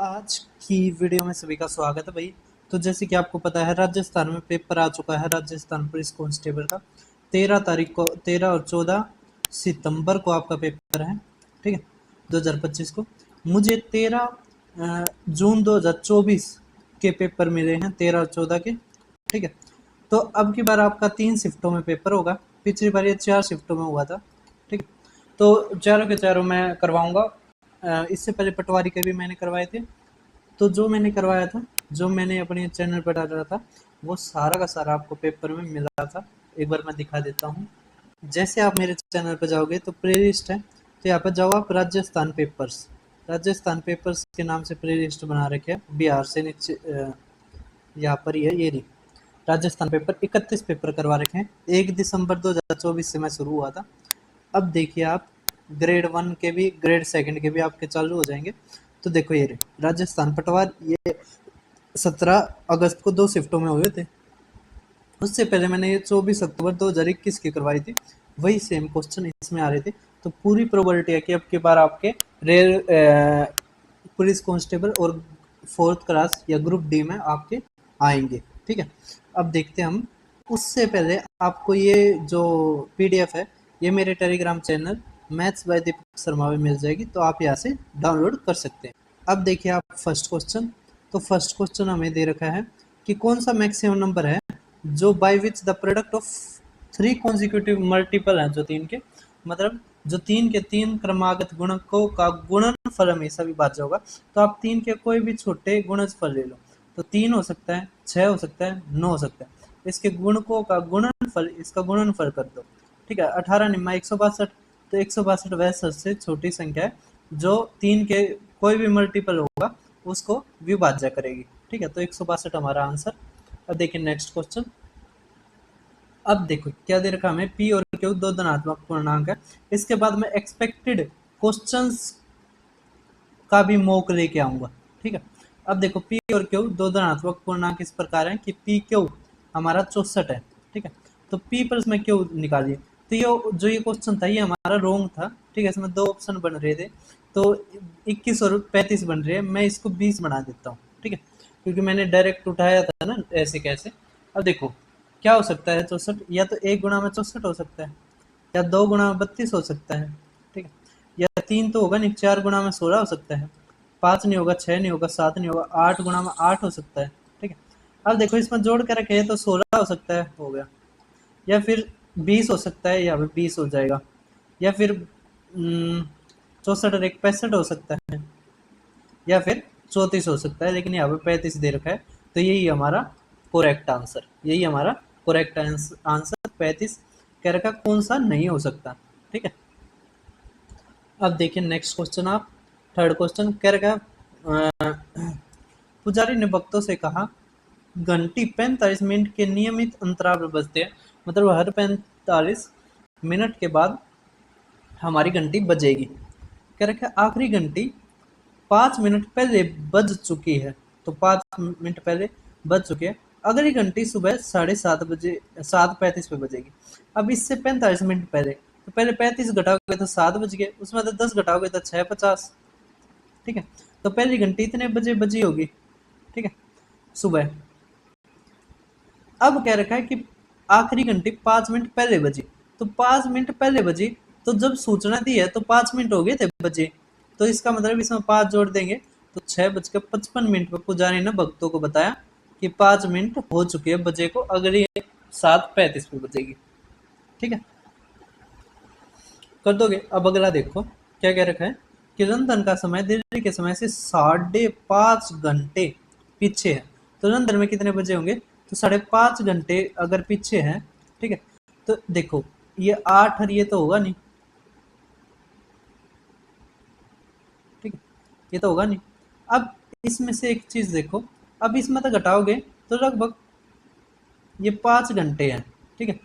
आज की वीडियो में सभी का स्वागत है भाई। तो जैसे कि आपको पता है राजस्थान में पेपर आ चुका है। राजस्थान पुलिस कांस्टेबल का 13 तारीख को 13 और 14 सितंबर को आपका पेपर है, ठीक है, 2025 को। मुझे 13 जून 2024 के पेपर मिले हैं, 13 और 14 के, ठीक है। तो अब की बार आपका 3 शिफ्टों में पेपर होगा। पिछली बार ये 4 शिफ्टों में हुआ था, ठीक है। तो चारों के चारों मैं करवाऊंगा। इससे पहले पटवारी के भी मैंने करवाए थे। तो जो मैंने करवाया था, जो मैंने अपने चैनल पर डाला था, वो सारा का सारा आपको पेपर में मिला था। एक बार मैं दिखा देता हूँ। जैसे आप मेरे चैनल पर जाओगे तो प्ले लिस्ट है, तो यहाँ पर जाओ आप राजस्थान पेपर्स। राजस्थान पेपर्स के नाम से प्ले लिस्ट बना रखे है, बिहार से नीचे यहाँ पर ही है, ये रही राजस्थान पेपर। 31 पेपर करवा रखे हैं। 1 दिसंबर 2024 से मैं शुरू हुआ था। अब देखिए आप, ग्रेड 1 के भी ग्रेड 2 के भी आपके चालू हो जाएंगे। तो देखो ये रहे राजस्थान पटवार, ये 17 अगस्त को 2 शिफ्टों में हुए थे। उससे पहले मैंने ये 24 अक्टूबर 2021 की करवाई थी। वही सेम क्वेश्चन इसमें आ रहे थे। तो पूरी प्रोबेबिलिटी है कि अब की बार आपके रेल पुलिस कांस्टेबल और 4th क्लास या ग्रुप डी में आपके आएंगे, ठीक है। अब देखते हैं हम। उससे पहले आपको ये जो पीडीएफ है, ये मेरे Telegram channel maths by Deepak Sharma में मिल जाएगी, तो आप यहाँ से डाउनलोड कर सकते हैं। अब देखिए आप फर्स्ट क्वेश्चन। तो फर्स्ट क्वेश्चन हमें दे रखा है कि कौन सा मैक्सिमम नंबर है जो by which the product of 3 consecutive multiple है, जो 3 के मतलब जो 3 के 3 क्रमागत गुणकों का गुणनफल हमेशा विभाज्य होगा। तो आप 3 के कोई भी छोटे गुणनफल ले लो। तो 3 हो सकता है, 6 हो सकता है, 9 हो सकता है। इसके गुणकों का गुणनफल, इसका गुणनफल कर दो, ठीक है। 18 निम्मा 162। तो 162 वह सबसे छोटी संख्या है जो 3 के कोई भी मल्टीपल होगा उसको विभाज्य करेगी, ठीक है। तो 162 हमारा आंसर। अब देखिए नेक्स्ट क्वेश्चन। अब देखो क्या दे रखा हमें, पी और क्यू दो धनात्मक पूर्णांक है। इसके बाद मैं एक्सपेक्टेड क्वेश्चंस का भी मॉक लेके आऊंगा, ठीक है। अब देखो पी और क्यू दो धनात्मक पूर्णांक इस प्रकार हैं कि पी क्यू हमारा 64 है, ठीक है। तो पी प्लस में क्यू निकालिए। तो ये जो ये क्वेश्चन था ये हमारा रॉन्ग था, ठीक है। इसमें 2 ऑप्शन बन रहे थे, तो 21 और 35 बन रहे हैं। मैं इसको 20 बना देता हूँ, ठीक है, क्योंकि मैंने डायरेक्ट उठाया था ना ऐसे कैसे। अब देखो क्या हो सकता है 64, या तो 1 गुणा में 64 हो सकता है, या 2 गुणा में 32 हो सकता है, ठीक है। या 3 तो होगा नहीं, 4 गुणा में 16 हो सकता है, 5 नहीं होगा, 6 नहीं होगा, 7 नहीं होगा, 8 गुणा में 8 हो सकता है, ठीक है। अब देखो इसमें जोड़ कर रखे तो 16 हो सकता है, हो गया। या फिर 20 हो सकता है, यहाँ पे 20 हो जाएगा। या फिर 64 और 1 65 हो सकता है, या फिर 34 हो सकता है, लेकिन यहाँ पे 35 दे रखा है। तो यही हमारा करेक्ट आंसर, यही हमारा करेक्ट आंसर 35 कह रखा। कौन सा नहीं हो सकता, ठीक है। अब देखिए नेक्स्ट क्वेश्चन आप, थर्ड क्वेश्चन कह रखा पुजारी ने भक्तों से कहा घंटी 45 मिनट के नियमित अंतराल पर बजते हैं, मतलब हर 45 मिनट के बाद हमारी घंटी बजेगी। कह रखा आखिरी घंटी 5 मिनट पहले बज चुकी है। तो 5 मिनट पहले बज चुके हैं। अगली घंटी सुबह 7:30 बजे 7:35 पे बजेगी। अब इससे 45 मिनट पहले, तो पहले 35 घटाओगे तो 7 बज गए, उसमें तो 10 घटाओगे तो 6:50, ठीक है। तो पहली घंटी इतने बजे बजी होगी, ठीक है, सुबह। अब कह रखा है कि आखिरी घंटी 5 मिनट पहले बजी। तो 5 मिनट पहले बजी, तो जब सूचना दी है तो 5 मिनट हो गए थे बजे। तो इसका मतलब इसमें 5 जोड़ देंगे तो 6:55 पर पुजारी ने भक्तों को बताया कि 5 मिनट हो चुके हैं बजे को, अगली 7:35 पे बजेगी, ठीक है। कर दोगे। अब अगला देखो क्या कह रखा है कि लंदन का समय दिल्ली के समय से 5.5 घंटे पीछे है। तो लंदन में कितने बजे होंगे, तो 5.5 घंटे अगर पीछे है, ठीक है। तो देखो ये 8 और ये तो होगा नहीं, ठीक है, ये तो होगा नहीं। अब इसमें से एक चीज देखो, अब इसमें तो घटाओगे तो लगभग ये 5 घंटे हैं, ठीक है,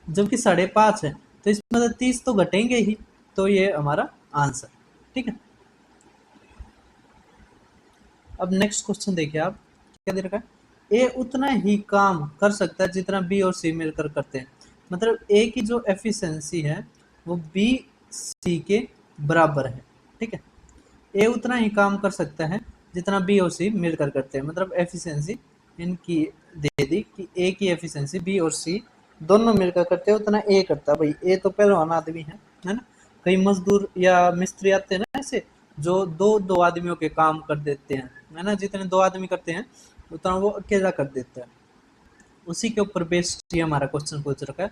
जबकि 5.5 है। तो इसमें तो 30 तो घटेंगे ही। तो ये हमारा आंसर, ठीक है। अब नेक्स्ट क्वेश्चन देखिए आप, क्या दे रखा है, ए उतना ही काम कर सकता है जितना बी और सी मिलकर करते हैं। मतलब ए की जो एफिशिएंसी है वो बी सी के बराबर है, ठीक है। ए उतना ही काम कर सकता है जितना बी और सी मिलकर करते हैं। मतलब एफिशिएंसी इनकी दे दी कि ए की एफिशिएंसी बी और सी दोनों मिलकर करते हैं उतना ए करता है। भाई ए तो पहलवान आदमी है ना। कई मजदूर या मिस्त्री आते हैं ना ऐसे, जो दो दो आदमियों के काम कर देते हैं, है ना। जितने दो आदमी करते हैं उतना वो अकेला कर देता है। उसी के ऊपर बेस्ड ये हमारा क्वेश्चन पूछ रखा है।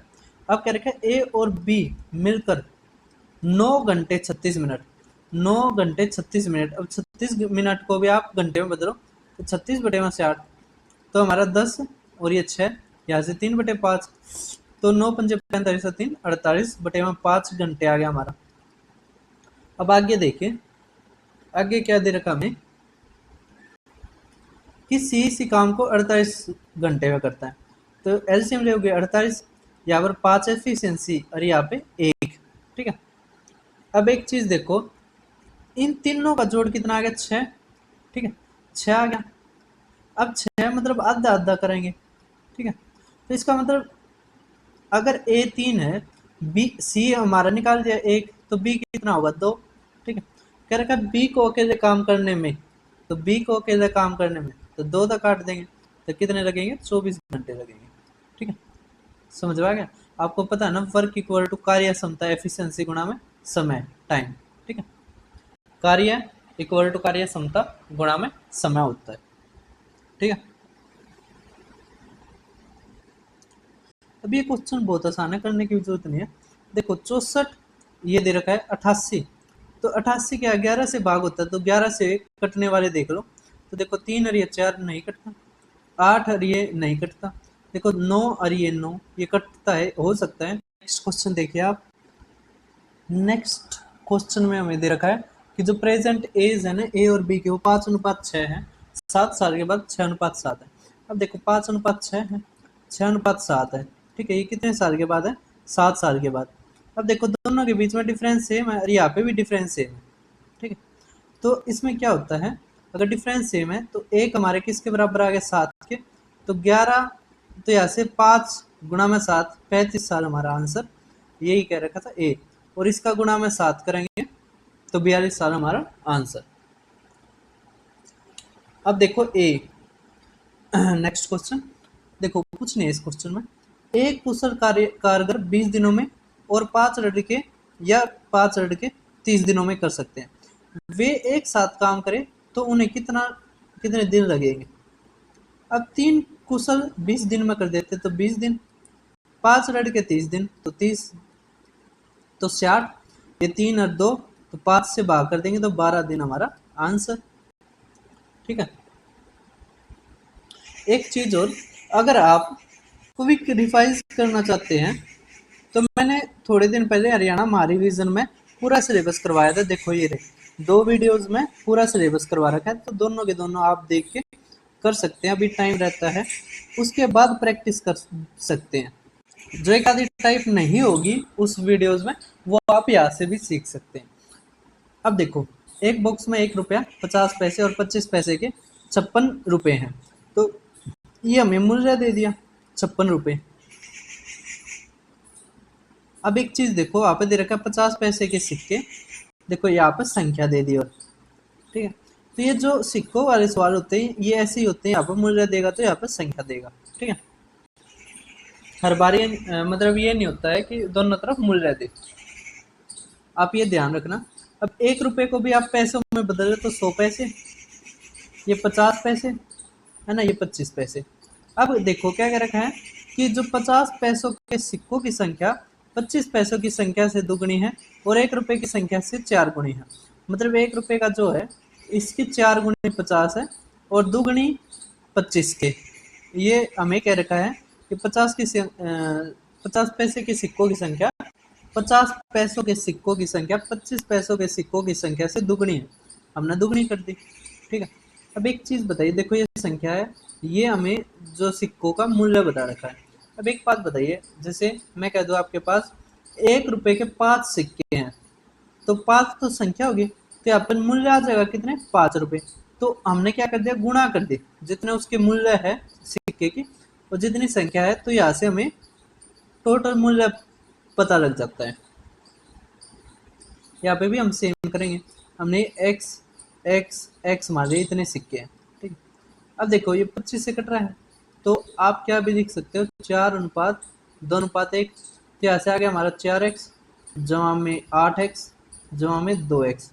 अब क्या रखा है, ए और बी मिलकर 9 घंटे 36 मिनट, 9 घंटे 36 मिनट। अब 36 मिनट को भी आप घंटे में बदलो तो 36 बटे में से 8 तो हमारा 10 और ये 6, यहाँ से 3 बटे 5 तो 9 पंजे 45 3 48 बटे में 5 घंटे आ गया हमारा। अब आगे देखिए, आगे क्या दे रखा हमें कि सी इसी काम को 48 घंटे में करता है। तो एलसीएम लोगे 48, यहाँ पर 5 एफिशिएंसी और यहाँ पे 1, ठीक है। अब एक चीज देखो, इन तीनों का जोड़ कितना आ गया 6, ठीक है 6 आ गया। अब 6 मतलब आधा आधा करेंगे, ठीक है। तो इसका मतलब अगर ए 3 है, बी सी हमारा निकाल दिया 1, तो बी कितना होगा 2, ठीक है। कह रखा बी को अकेले काम करने में, तो बी को अकेले काम करने में तो 2 तक काट देंगे तो कितने लगेंगे 24 घंटे लगेंगे, ठीक है। समझ में आ गया। आपको पता है ना, वर्क इक्वल टू कार्य क्षमता एफिशिएंसी गुणा में समय टाइम, ठीक है। कार्य इक्वल टू कार्य क्षमता गुणा में समय होता है, ठीक है। अब ये क्वेश्चन बहुत आसान है, करने की जरूरत नहीं है। देखो 64 ये दे रखा है 88, तो 88 क्या 11 से भाग होता है, तो 11 से कटने वाले देख लो। तो देखो 3 और ये 4 नहीं कटता, 8 और ये नहीं कटता, देखो 9 और ये 9 ये कटता है, हो सकता है। नेक्स्ट क्वेश्चन देखिए आप, नेक्स्ट क्वेश्चन में हमें दे रखा है कि जो प्रेजेंट एज है ना ए और बी की वो 5:6 है, 7 साल के बाद 6:7 है। अब देखो 5:6 है, 6:7 है, ठीक है। ये कितने साल के बाद है, 7 साल के बाद। अब देखो दोनों के बीच में डिफरेंस सेम है और यहाँ पे भी डिफरेंस सेम है, ठीक है। तो इसमें क्या होता है, अगर डिफरेंस सेम है तो एक हमारे किसके बराबर आ गया 7 के, तो 11, तो यहाँ से 5 गुणा में 7 35 साल हमारा आंसर, यही कह रखा था ए। और इसका गुणा में 7 करेंगे तो 42 साल हमारा आंसर। अब देखो ए, नेक्स्ट क्वेश्चन देखो, कुछ नहीं है इस क्वेश्चन में। एक कुशल कारीगर 20 दिनों में और 5 लड़के या 5 लड़के 30 दिनों में कर सकते हैं। वे एक साथ काम करें तो उन्हें कितने दिन लगेंगे। अब 3 कुशल 20 दिन में कर देते तो 20 दिन, 5 लड़के 30 दिन तो 30 तो 60, ये 3 और 2 तो 5 से भाग कर देंगे तो 12 दिन हमारा आंसर, ठीक है। एक चीज और, अगर आप क्विक रिवाइज करना चाहते हैं तो मैंने थोड़े दिन पहले हरियाणा महारिवीजन में पूरा सिलेबस करवाया था। देखो ये 2 वीडियोस में पूरा सिलेबस करवा रखा है, तो दोनों के दोनों आप देख के कर सकते हैं, अभी टाइम रहता है। उसके बाद प्रैक्टिस कर सकते हैं। जो एक आधी टाइप नहीं होगी उस वीडियोस में, वो आप यहाँ से भी सीख सकते हैं। अब देखो एक बॉक्स में 1 रुपया 50 पैसे और 25 पैसे के 56 रुपए हैं, तो ये हमें मूल्य दे दिया 56 रुपए। अब एक चीज देखो, यहाँ पे दे रखा है 50 पैसे के सिक्के, देखो यहाँ पे संख्या दे दी, और ठीक है। तो ये जो सिक्कों वाले सवाल होते हैं ये ऐसे ही होते हैं, यहाँ पे मूल्य देगा तो यहाँ पे संख्या देगा, ठीक है। हर बार ये मतलब ये नहीं होता है कि दोनों तरफ मूल्य दे, आप ये ध्यान रखना। अब 1 रुपए को भी आप पैसों में बदले तो 100 पैसे, ये 50 पैसे है ना, ये 25 पैसे। अब देखो क्या कह रखा है कि जो 50 पैसों के सिक्कों की संख्या 25 पैसों की संख्या से दुगनी है और 1 रुपए की संख्या से 4 गुनी है। मतलब 1 रुपए का जो है इसकी 4 गुनी 50 है और दुगनी 25 के। ये हमें कह रखा है कि 50 पैसे के सिक्कों की संख्या 50 पैसों के सिक्कों की संख्या 25 पैसों के सिक्कों की संख्या से दुगनी है, हमने दुगनी कर दी, ठीक है। अब एक चीज बताइए, देखो ये संख्या है, ये हमें जो सिक्कों का मूल्य बता रखा है। अब एक बात बताइए, जैसे मैं कह दूं आपके पास 1 रुपए के 5 सिक्के हैं, तो 5 तो संख्या होगी, तो यहाँ पर मूल्य आ जाएगा कितने 5 रुपए। तो हमने क्या कर दिया, गुणा कर दी जितने उसके मूल्य है सिक्के की और जितनी संख्या है, तो यहाँ से हमें टोटल मूल्य पता लग जाता है। यहाँ पे भी हम सेम करेंगे, हमने x एक्स मान लीजिए इतने सिक्के हैं, ठीक है। अब देखो ये 25 से कट रहा है, तो आप क्या भी लिख सकते हो, 4:2:1। तो यहाँ से आ गया हमारा 4x जमा में 8x जमा में 2x।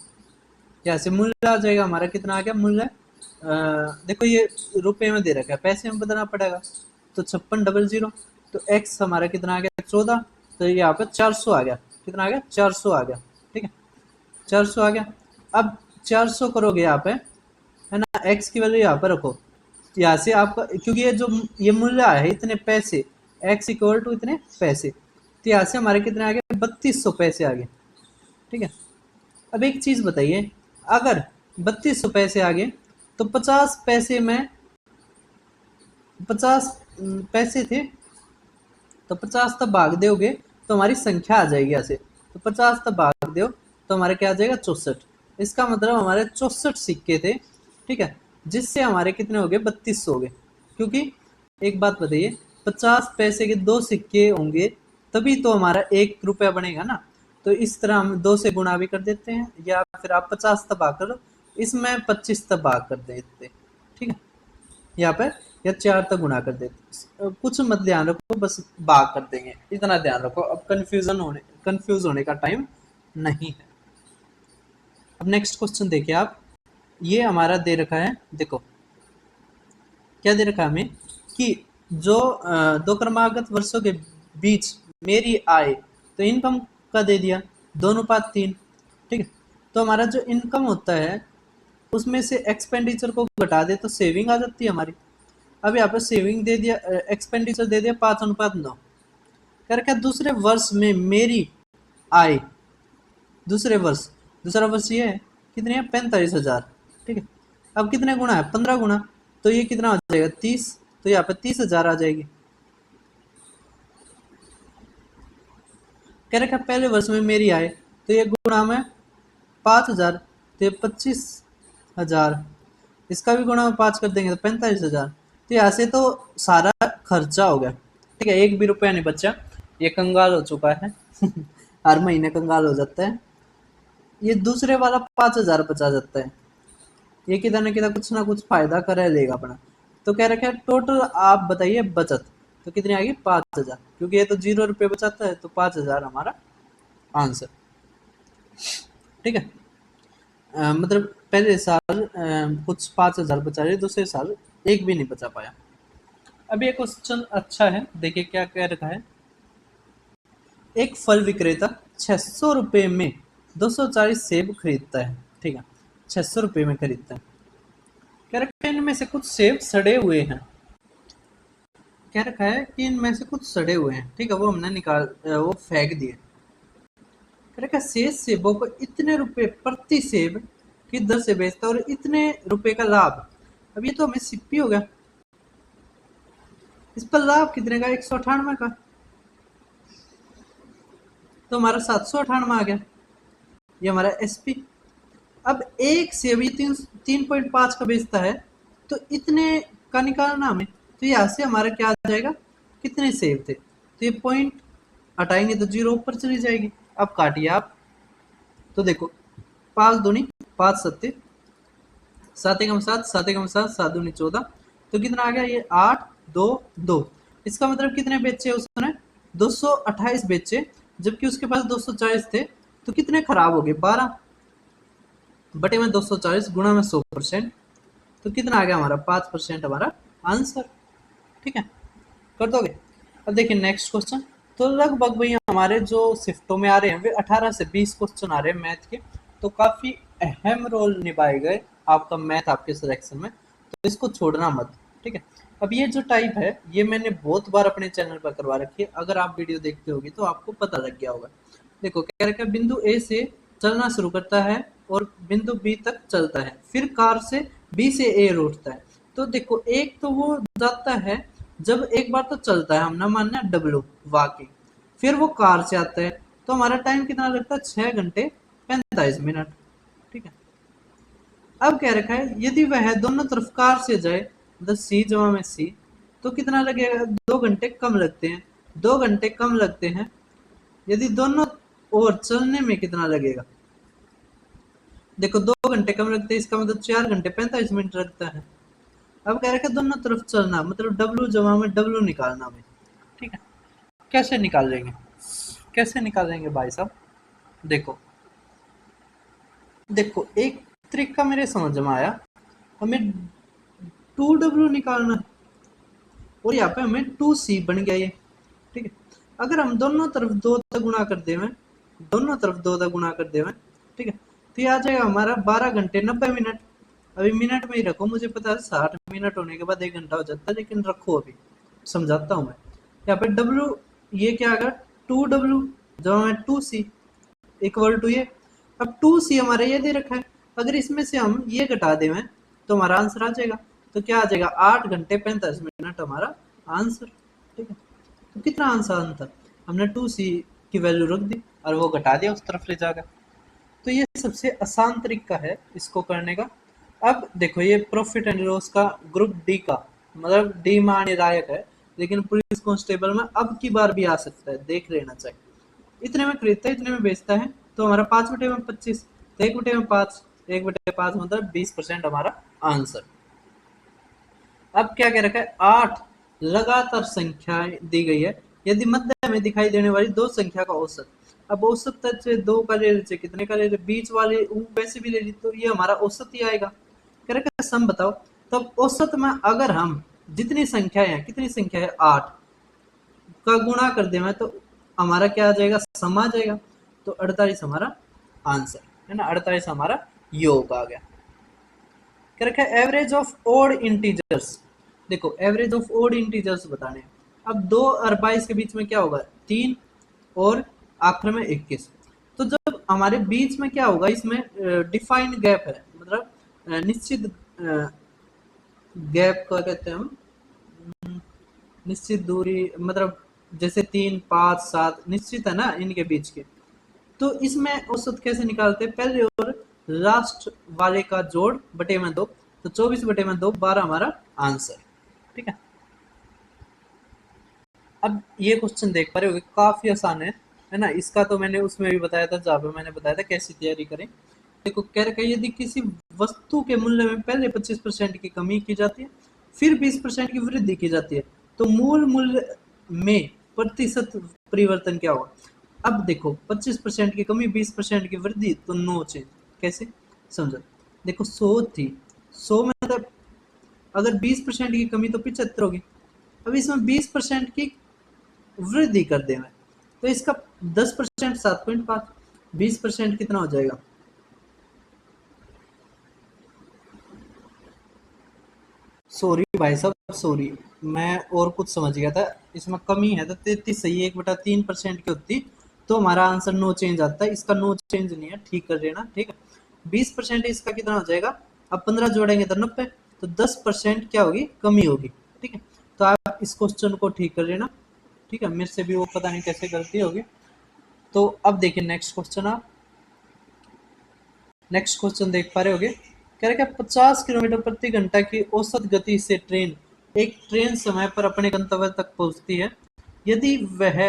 यहाँ से मूल्य आ जाएगा हमारा, कितना आ गया मूल्य, देखो ये रुपए में दे रखा है, पैसे में बताना पड़ेगा, तो 5600। तो x हमारा कितना आ गया 14, तो यहाँ पे 400 आ गया, कितना आ गया 400 आ गया, ठीक है 400 आ गया। अब 400 करोगे यहाँ पे, है ना, x की वैल्यू यहाँ पे रखो, यहाँ से आपका, क्योंकि ये जो ये मूल्य आया है इतने पैसे, x इक्वल टू इतने पैसे, तो यहाँ से हमारे कितने आ गए 3200 पैसे आ गए, ठीक है। अब एक चीज बताइए, अगर 3200 पैसे आ गए तो 50 पैसे में 50 पैसे थे, तो 50 तब भाग दोगे तो हमारी संख्या आ जाएगी यहाँ से, तो 50 तब भाग दो तो हमारे क्या आ जाएगा 64। इसका मतलब हमारे 64 सिक्के थे, ठीक है, जिससे हमारे कितने हो गए 3200 हो गए। क्योंकि एक बात बताइए, 50 पैसे के 2 सिक्के होंगे तभी तो हमारा 1 रुपया बनेगा ना। तो इस तरह हम 2 से गुणा भी कर देते हैं, या फिर आप 50 तक भाग करो, इसमें 25 तक भाग कर देते, ठीक है, यहाँ पर या 4 तक गुणा कर देते। कुछ मत ध्यान रखो, बस भाग कर देंगे, इतना ध्यान रखो। अब कंफ्यूज होने का टाइम नहीं है। अब नेक्स्ट क्वेश्चन देखिए आप, ये हमारा दे रखा है, देखो क्या दे रखा है हमें, कि जो 2 क्रमागत वर्षों के बीच मेरी आय, तो इनकम का दे दिया 2:3, ठीक है। तो हमारा जो इनकम होता है उसमें से एक्सपेंडिचर को घटा दे तो सेविंग आ जाती है हमारी। अब यहाँ पे सेविंग दे दिया, एक्सपेंडिचर दे दिया 5:9। कर क्या दूसरे वर्ष में मेरी आय, दूसरा वर्ष ये है कितनी है 45,000, ठीक है। अब कितने गुना है 15 गुना, तो ये कितना हो जाएगा 30, तो यहाँ पे 30,000 आ जाएगी। कह रखा पहले वर्ष में मेरी आय, तो ये गुणा में 5,000, तो ये 25,000, इसका भी गुणा में 5 कर देंगे तो 45,000। तो यहाँ से तो सारा खर्चा हो गया, ठीक है, एक भी रुपया नहीं बचा, ये कंगाल हो चुका है हर महीने कंगाल हो जाता है। ये दूसरे वाला 5,000 बचा जाता है, ये कितना ना कुछ फायदा कर लेगा अपना। तो कह रखे टोटल आप बताइए बचत, तो कितनी आएगी 5,000, क्योंकि ये तो 0 रुपये बचाता है, तो 5,000 हमारा आंसर, ठीक है। मतलब पहले साल कुछ 5,000 बचा रहे, दूसरे साल एक भी नहीं बचा पाया। अब ये क्वेश्चन अच्छा है, देखिए क्या कह रखा है, एक फल विक्रेता 600 रुपये में 240 सेब खरीदता है, ठीक है, 600 रुपये में खरीदता है। कह रखा है इनमें से कुछ सेब सड़े हुए हैं, कह रखा है कि इनमें से कुछ सड़े हुए हैं, ठीक है, वो हमने वो फेंक दिए। कह रखा है शेष सेबों को इतने रुपए प्रति सेब की दर से बेचता है और इतने रुपए का लाभ। अब ये तो हमें सिप्पी हो गया, इस पर लाभ कितने का 198 का, तो हमारा 798 आ गया, ये हमारा एसपी। अब एक सेब 3.5 का बेचता है, तो इतने का निकालना हमें, तो यहाँ से हमारा क्या आ जाएगा, कितने सेब थे, तो ये पॉइंट हटाएंगे तो 0 ऊपर चली जाएगी। अब काटिए आप, तो देखो 5 दूनी 5 सत्ते 7 एकम 7 7 एकम 7 7 दूनी 14, तो कितना आ गया ये 8 2 2। इसका मतलब कितने बेचे उसने 228 बेचे, जबकि उसके पास 240 थे, तो कितने खराब हो गए 12 बटे में 240 गुणा में 100%, तो कितना आ गया हमारा 5% हमारा आंसर, ठीक है, कर दोगे। अब देखिए नेक्स्ट क्वेश्चन, तो लगभग भैया हमारे जो शिफ्टों में आ रहे हैं वे 18 से 20 क्वेश्चन आ रहे हैं मैथ के, तो काफ़ी अहम रोल निभाए गए आपका मैथ आपके सिलेक्शन में, तो इसको छोड़ना मत, ठीक है। अब ये जो टाइप है ये मैंने बहुत बार अपने चैनल पर करवा रखी है, अगर आप वीडियो देखते होगी तो आपको पता लग गया होगा। देखो क्या रखा है, बिंदु ए से चलना शुरू करता है और बिंदु बी तक चलता है, फिर कार से बी से ए लौटता है। तो देखो एक तो वो जाता है, जब एक बार तो चलता है, हम ना मानना डब्लू वाकई, फिर वो कार से आता है, तो हमारा टाइम कितना लगता है 6 घंटे 45 मिनट, ठीक है। अब क्या रखा है, यदि वह दोनों तरफ कार से जाए, मतलब सी जमा में सी, तो कितना लगेगा 2 घंटे कम लगते हैं, 2 घंटे कम लगते हैं। यदि दोनों ओर चलने में कितना लगेगा, देखो 2 घंटे कम लगते हैं, इसका मतलब 4 घंटे 45 मिनट लगता है। अब कह रखे दोनों तरफ चलना, मतलब डब्लू जमा में डब्लू निकालना में। ठीक है, कैसे निकाल लेंगे, कैसे निकालेंगे भाई साहब? देखो देखो एक तरीका मेरे समझ में आया, हमें 2W निकालना है और यहाँ पे हमें 2C बन गया ये। ठीक है, अगर हम दोनों तरफ 2 तक गुणा कर देवें, दोनों तरफ 2 तक गुणा कर देवें, ठीक है, तो ये आ जाएगा हमारा 12 घंटे 90 मिनट। अभी मिनट में ही रखो, मुझे पता है 60 मिनट होने के बाद 1 घंटा हो जाता है, लेकिन रखो अभी समझाता हूँ मैं। यहाँ पे W ये क्या आ गया, 2W जमा में 2C इक्वल टू ये। अब 2C हमारा ये दे रखा है, अगर इसमें से हम ये घटा दें तो हमारा आंसर आ जाएगा। तो क्या आ जाएगा, 8 घंटे 45 मिनट हमारा आंसर। ठीक है, तो कितना आंसर था, हमने 2C की वैल्यू रख दी और वो घटा दिया उस तरफ ले जाकर। तो ये सबसे आसान तरीका है इसको करने का। अब देखो ये प्रॉफिट एंड लॉस का ग्रुप डी का, मतलब डी मान निर्णायक है, लेकिन पुलिस कांस्टेबल में अब की बार भी आ सकता है, देख लेना चाहिए। इतने में खरीदता है, इतने में बेचता है, तो हमारा 5/25, तो 1/5, 1/5 मतलब 20% हमारा आंसर। अब क्या कह रखा है, 8 लगातार संख्याएं दी गई है, यदि मध्य में दिखाई देने वाली 2 संख्या का औसत। अब औसत से 2 का ले लीजिए, कितने का ले लीजिए, बीच वाले वैसे भी ले लीजिए, तो ये हमारा औसत ही आएगा। कह रखा है सम बताओ, तब औसत में अगर हम जितनी संख्या है, कितनी संख्या है 8 का गुणा कर दें तो हमारा क्या आ जाएगा, सम आ जाएगा। तो 48 हमारा आंसर है ना, 48 हमारा योग आ गया। क्या रखा है, एवरेज ऑफ ओड इंटीजर्स। देखो एवरेज ऑफ ओड इंटीजर्स बताने हैं। अब 2 और 22 के बीच में क्या होगा, 3 और आखिर में 21। तो जब हमारे बीच में क्या होगा, इसमें डिफाइंड गैप है, मतलब निश्चित गैप को कहते हैं हम, निश्चित दूरी, मतलब जैसे 3, 5, 7 निश्चित है ना इनके बीच के। तो इसमें औसत कैसे निकालते हैं, पहले और लास्ट वाले का जोड़ बटे में 2, तो 24/2 12 हमारा आंसर। ठीक है, अब ये क्वेश्चन देख पा रहे हो, काफी आसान है ना। इसका तो मैंने उसमें भी बताया था, जहाँ पे मैंने बताया था कैसी तैयारी करें। देखो कह रखा है, यदि किसी वस्तु के मूल्य में पहले 25% की कमी की जाती है, फिर 20% की वृद्धि की जाती है, तो मूल मूल्य में प्रतिशत परिवर्तन क्या होगा। अब देखो 25% की कमी, 20% की वृद्धि, तो नो चेंज। कैसे समझो, देखो 100 थी, 100 में मतलब अगर 20% की कमी तो 75 होगी। अब इसमें 20% की वृद्धि कर दें तो इसका 10% 7.5, 20% कितना हो जाएगा, सॉरी भाई साहब सॉरी, मैं और कुछ समझ गया था। इसमें कमी है तो 33 सही है, 1/3% की होती तो हमारा आंसर नो चेंज आता है। इसका नो चेंज नहीं है, ठीक कर लेना। ठीक है, 20% इसका कितना हो जाएगा, अब 15 जोड़ेंगे तो 90, तो 10% क्या होगी, कमी होगी। ठीक है, तो आप इस क्वेश्चन को ठीक कर लेना। ठीक है, मेरे से भी वो पता नहीं कैसे गलती होगी। तो अब देखिए नेक्स्ट क्वेश्चन, आप नेक्स्ट क्वेश्चन देख पा रहे होगे। कह रहे हैं 50 किलोमीटर प्रति घंटा की औसत गति से एक ट्रेन समय पर अपने गंतव्य तक पहुंचती है। यदि वह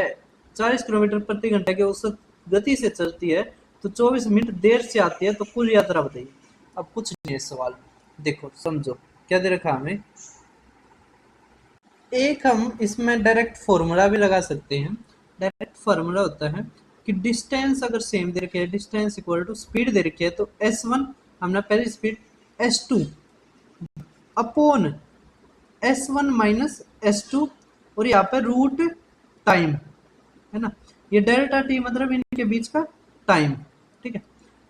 40 किलोमीटर प्रति घंटा की औसत गति से चलती है तो 24 मिनट देर से आती है, तो कुल यात्रा बताइए। अब कुछ नहीं है सवाल, देखो समझो क्या दे रखा हमें। एक हम इसमें डायरेक्ट फॉर्मूला भी लगा सकते हैं। डायरेक्ट फॉर्मूला होता है कि डिस्टेंस अगर सेम दे रखी है, डिस्टेंस इक्वल टू स्पीड दे रखी है, तो s1 हमने पहली speed, s2 upon s1 minus s2, और यहाँ पे रूट टाइम है ना, ये डेल्टा टी मतलब इनके बीच का टाइम। ठीक है,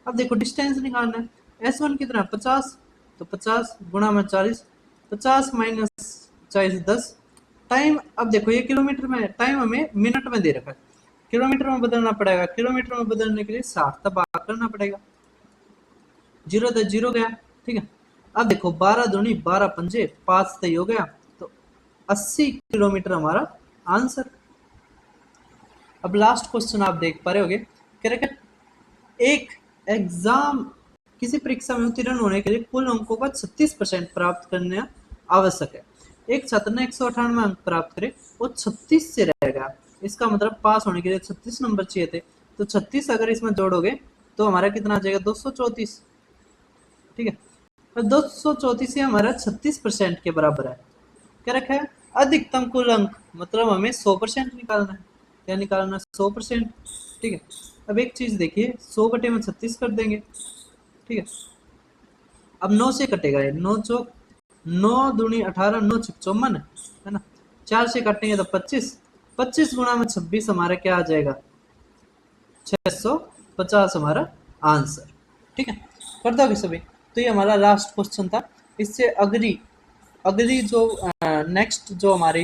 अब देखो डिस्टेंस निकालना है, s1 कितना 50, तो 50 गुणा में 40, 50 माइनस 40 10। टाइम, अब देखो ये किलोमीटर में, टाइम हमें मिनट में दे रखा है, किलोमीटर में बदलना पड़ेगा, किलोमीटर में बदलने के लिए 60 तक भाग करना पड़ेगा, 0 तो 0 गया। ठीक है, अब देखो 12 दूनी 12 पंजे 5 तय हो गया, तो 80 किलोमीटर हमारा आंसर। अब लास्ट क्वेश्चन आप देख पा रहे होगे, कह रहे एक एग्जाम, किसी परीक्षा में उत्तीर्ण होने के लिए कुल अंकों का 36% प्राप्त करना आवश्यक है। एक छात्र ने 198 अंक प्राप्त करे, वो 36 से रह गया, इसका मतलब पास होने के लिए 36 नंबर चाहिए थे, तो 36 अगर इसमें जोड़ोगे तो हमारा कितना आ जाएगा, 234। ठीक है। और 234 हमारा 36% के बराबर है। क्या रखा है? अधिकतम कुल अंक, मतलब हमें 100% निकालना है। क्या निकालना है? 100%। ठीक है। अब एक चीज देखिए, 100 बटे में 36 कर देंगे। ठीक है। अब 9 से कटेगा ये, 9 दूनी 18, 9 छक 54 है ना। 4 से काटेंगे तो 25, 25 गुणा में 26 हमारा क्या आ जाएगा? 650 हमारा आंसर। ठीक है। कर दोगे सभी? तो ये हमारा लास्ट क्वेश्चन था। इससे अगली अगली जो नेक्स्ट जो हमारी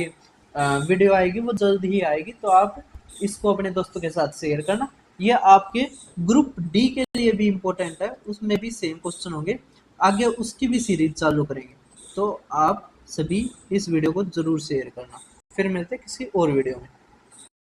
वीडियो आएगी वो जल्द ही आएगी, तो आप इसको अपने दोस्तों के साथ शेयर करना। ये आपके ग्रुप डी के लिए भी इम्पोर्टेंट है, उसमें भी सेम क्वेश्चन होंगे, आगे उसकी भी सीरीज चालू करेंगे। तो आप सभी इस वीडियो को जरूर शेयर करना। फिर मिलते हैं किसी और वीडियो में।